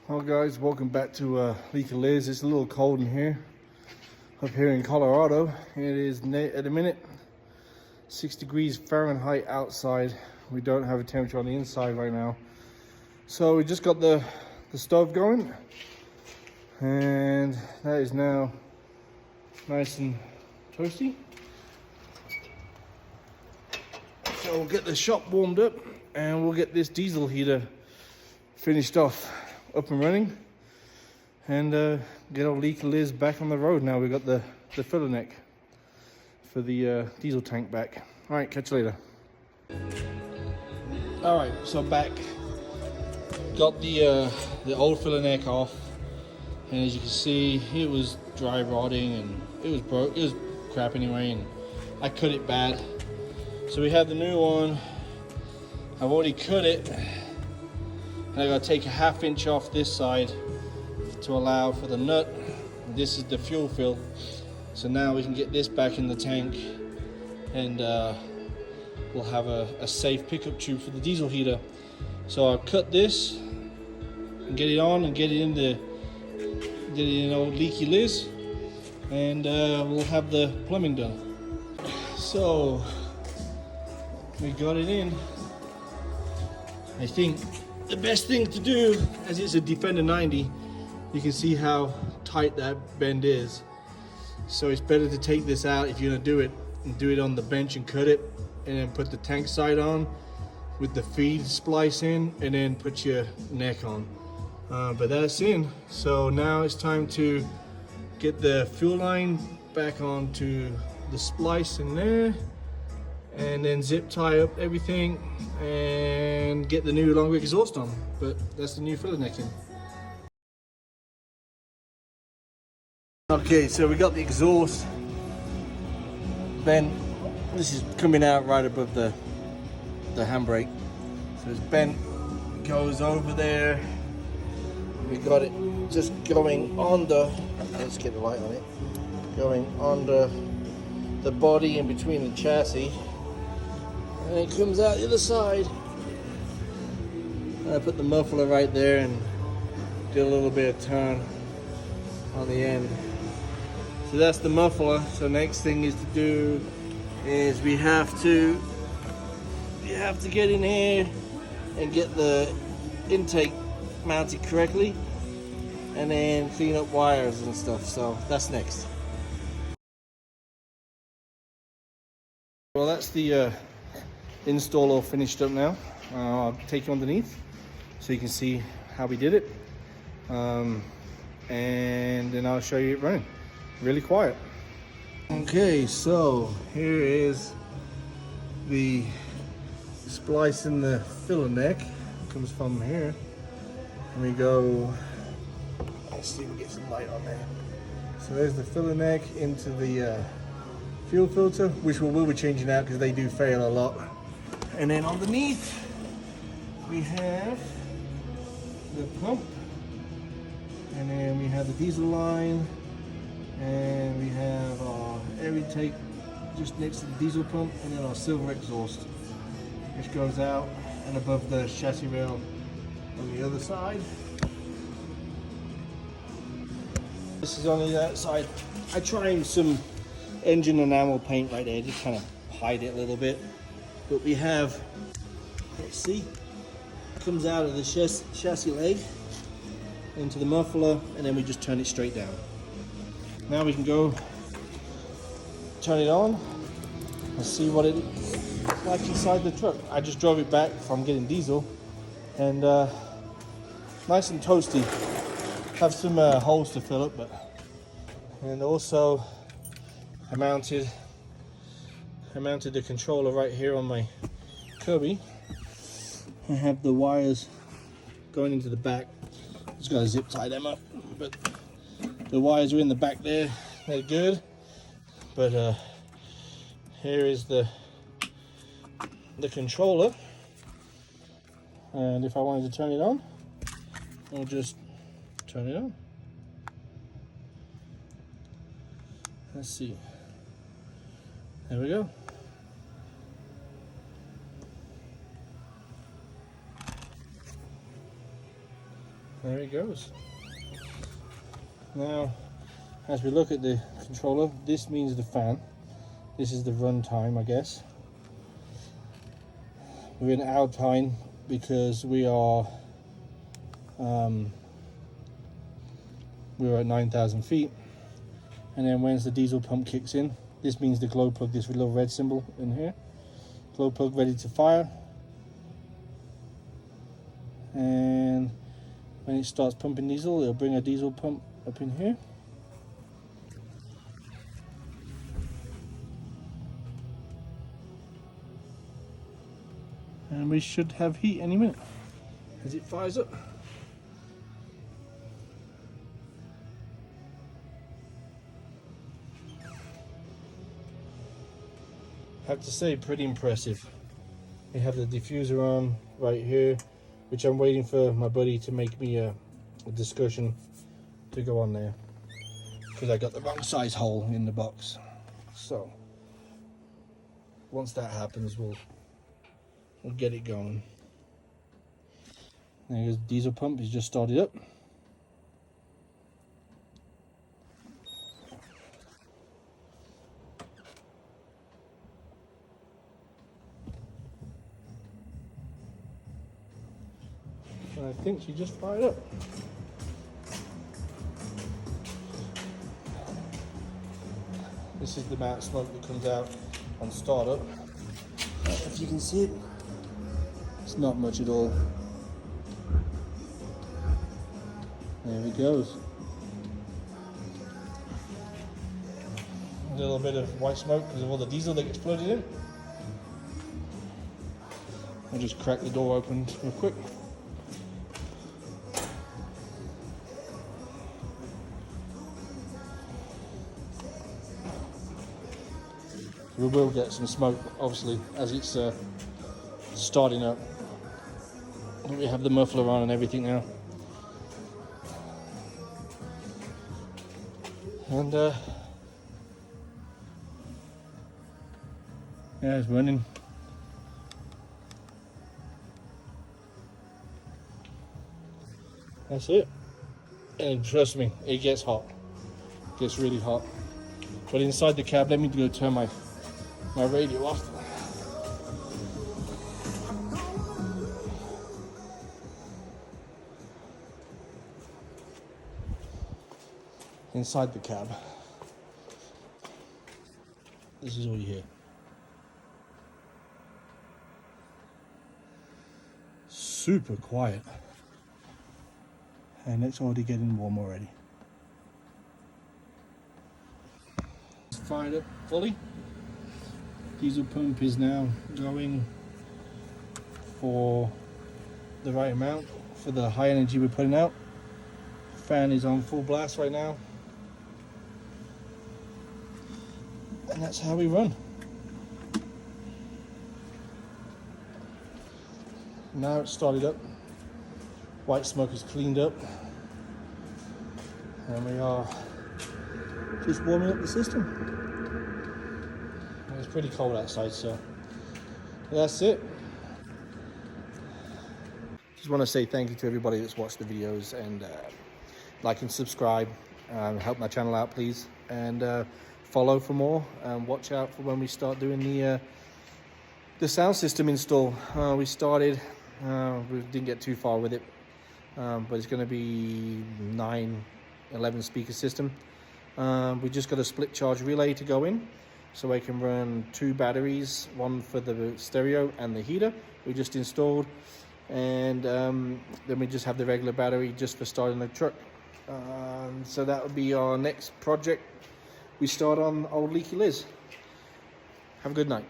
Well guys, welcome back to Lake of Liz. It's a little cold in here, up here in Colorado. It is at the minute 6 degrees Fahrenheit outside. We don't have a temperature on the inside right now. So we just got the stove going, and that is now nice and toasty. So we'll get the shop warmed up and we'll get this diesel heater finished off, up and running, and get old Lake of Liz back on the road. Now we've got the filler neck for the diesel tank back. All right, catch you later. All right, so back. Got the old filler neck off, and as you can see, it was dry rotting and it was broke. It was crap anyway, and I cut it bad. So we have the new one. I've already cut it, and I gotta take a 1/2 inch off this side to allow for the nut. This is the fuel fill. So now we can get this back in the tank, and we'll have a safe pickup tube for the diesel heater. So I'll cut this and get it on and get it in old Lake of Liz, and we'll have the plumbing done. So we got it in. I think the best thing to do, as it's a Defender 90, you can see how tight that bend is. So it's better to take this out if you're gonna do it, and do it on the bench and cut it, and then put the tank side on with the feed splice in, and then put your neck on. But that's in. So now it's time to get the fuel line back onto the splice in there, and then zip tie up everything and get the new long exhaust on. But that's the new filler neck in. Okay, so we got the exhaust bent. This is coming out right above the handbrake. So it's bent, goes over there. We got it just going under, let's get the light on it, going under the body in between the chassis, and it comes out the other side. And I put the muffler right there and did a little bit of turn on the end. So that's the muffler. So next thing is to do is we have to get in here and get the intake mounted correctly, and then clean up wires and stuff. So that's next. Well, that's the install all finished up now. I'll take you underneath so you can see how we did it, and then I'll show you it running really quiet. Okay, so here is the splice in the filler neck. It comes from here, and we go, let's see if we get some light on there. So there's the filler neck into the fuel filter, which we will be changing out because they do fail a lot. And then underneath we have the pump, and then we have the diesel line, and we have our air intake just next to the diesel pump, and then our silver exhaust, which goes out and above the chassis rail on the other side. This is on the outside. I tried some engine enamel paint right there, just kind of hide it a little bit. But we have, let's see, comes out of the chassis leg into the muffler, and then we just turn it straight down. Now we can go turn it on and see what it's like inside the truck. I just drove it back from getting diesel, and nice and toasty. Have some holes to fill up, and also I mounted the controller right here on my Kirby. I have the wires going into the back. Just gotta zip tie them up, but the wires are in the back there. They're good. But here is the controller, and if I wanted to turn it on, I'll just turn it on. Let's see. There we go. There it goes. Now, as we look at the controller, this means the fan. This is the run time, I guess. We're in Alpine because we're at 9,000 feet. And then once the diesel pump kicks in, this means the glow plug, this little red symbol in here. Glow plug ready to fire. And when it starts pumping diesel, it'll bring a diesel pump up in here. And we should have heat any minute as it fires up. I have to say, pretty impressive. We have the diffuser on right here, which I'm waiting for my buddy to make me a discussion to go on there, because I got the wrong size hole in the box. So once that happens, we'll get it going. There's the diesel pump, is just started up. And I think she just fired up. This is the amount of smoke that comes out on startup. If you can see it, it's not much at all. There it goes. A little bit of white smoke because of all the diesel that gets flooded in. I'll just crack the door open real quick. We will get some smoke, obviously, as it's starting up. We have the muffler on and everything now. And yeah, it's running. That's it. And trust me, it gets hot. It gets really hot. But inside the cab, let me go turn my radio off. Inside the cab, this is all you hear. Super quiet. And it's already getting warm already. It's fired up fully. Diesel pump is now going for the right amount for the high energy we're putting out. Fan is on full blast right now. And that's how we run. Now it's started up. White smoke is cleaned up. And we are just warming up the system. It's pretty cold outside, so that's it. Just want to say thank you to everybody that's watched the videos, and like and subscribe. Help my channel out, please. And follow for more, and watch out for when we start doing the sound system install. We started, we didn't get too far with it, but it's going to be 11 speaker system. We just got a split charge relay to go in, so I can run 2 batteries, one for the stereo and the heater we just installed, and then we just have the regular battery just for starting the truck. So that would be our next project we start on old Leaky Liz. Have a good night.